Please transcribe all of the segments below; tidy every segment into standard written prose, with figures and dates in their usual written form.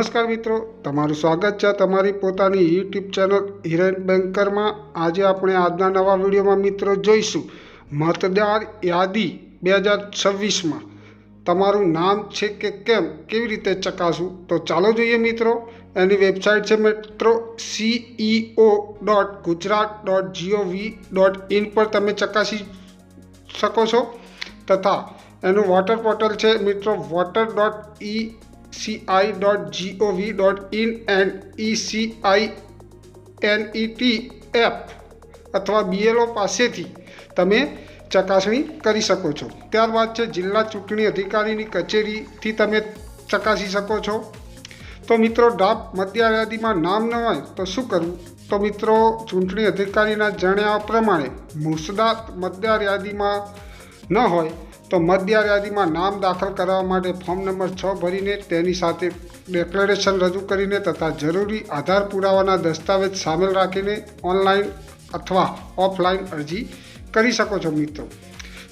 નમસ્કાર મિત્રો, તમારું સ્વાગત છે તમારી પોતાની યુટ્યુબ ચેનલ હિરેન બેન્કરમાં। આજે આપણે આજના નવા વિડીયોમાં મિત્રો જોઈશું મતદાર યાદી 2026માં તમારું નામ છે કે કેમ, કેવી રીતે ચકાસવું। તો ચાલો જોઈએ મિત્રો। એની વેબસાઇટ છે મિત્રો ceo.gujarat.gov.in પર તમે ચકાસી શકો છો, તથા એનું વોટર પોર્ટલ છે મિત્રો voter.eci.gov.in એન્ડ ECINET એપ અથવા BLO પાસેથી તમે ચકાસણી કરી શકો છો। ત્યારબાદ છે જિલ્લા ચૂંટણી અધિકારીની કચેરીથી તમે ચકાસી શકો છો। તો મિત્રો ડ્રાફ્ટ મતદાર યાદીમાં નામ ન હોય તો શું કરવું? તો મિત્રો ચૂંટણી અધિકારીના જણાવ્યા પ્રમાણે મુસદ્દા મતદાર યાદીમાં ન હોય તો મતદાર યાદીમાં નામ દાખલ કરવા માટે ફોર્મ નંબર 6 ભરીને તેની સાથે ડિક્લેરેશન રજૂ કરીને તથા જરૂરી આધાર પુરાવાના દસ્તાવેજ સામેલ રાખીને ઓનલાઈન અથવા ઓફલાઈન અરજી કરી શકો છો મિત્રો।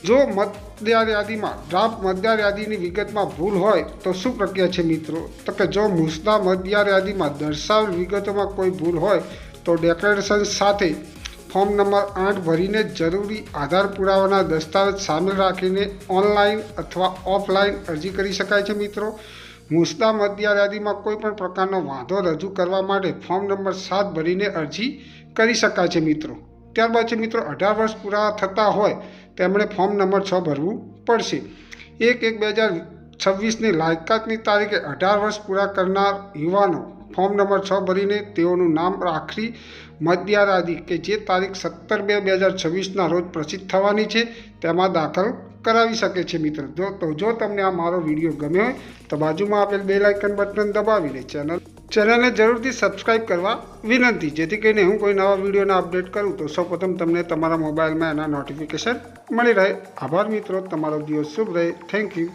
જો મતદાર યાદીમાં ડ્રાફ્ટ મતદાર યાદીની વિગતમાં ભૂલ હોય તો શું પ્રક્રિયા છે મિત્રો? તો કે જો મુસદ્દા મતદાર યાદીમાં દર્શાવેલ વિગતોમાં કોઈ ભૂલ હોય તો ડિક્લેરેશન સાથે ફોર્મ નંબર 8 ભરીને જરૂરી આધાર પુરાવાના દસ્તાવેજ સામેલ રાખીને ઓનલાઈન અથવા ઓફલાઈન અરજી કરી શકાય છે મિત્રો। મુસદ્દા મતદાર યાદીમાં કોઈપણ પ્રકારનો વાંધો રજૂ કરવા માટે ફોર્મ નંબર 7 ભરીને અરજી કરી શકાય છે મિત્રો। ત્યારબાદ છે મિત્રો 18 વર્ષ પૂરા થતા હોય તેમણે ફોર્મ નંબર 6 ભરવું પડશે। 1/1/2026ની લાયકાતની તારીખે 18 વર્ષ પૂરા કરનાર યુવાનો ફોર્મ નંબર 6 ભરીને તેઓનું નામ આખરી મતદાર યાદી કે જે તારીખ 17/2/2026ના રોજ પ્રસિદ્ધ થવાની છે તેમાં દાખલ કરાવી શકે છે મિત્રો। જો તમને આ મારો વિડીયો ગમ્યો હોય તો બાજુમાં આપેલ બેલ આઇકન બટન દબાવીને ચેનલને જરૂરથી સબસ્ક્રાઈબ કરવા વિનંતી, જેથી કરીને હું કોઈ નવા વિડીયોના અપડેટ કરું તો સૌપ્રથમ તમને તમારા મોબાઈલમાં એના નોટિફિકેશન મળી રહે। આભાર મિત્રો, તમારો દિવસ શુભ રહે। Thank you.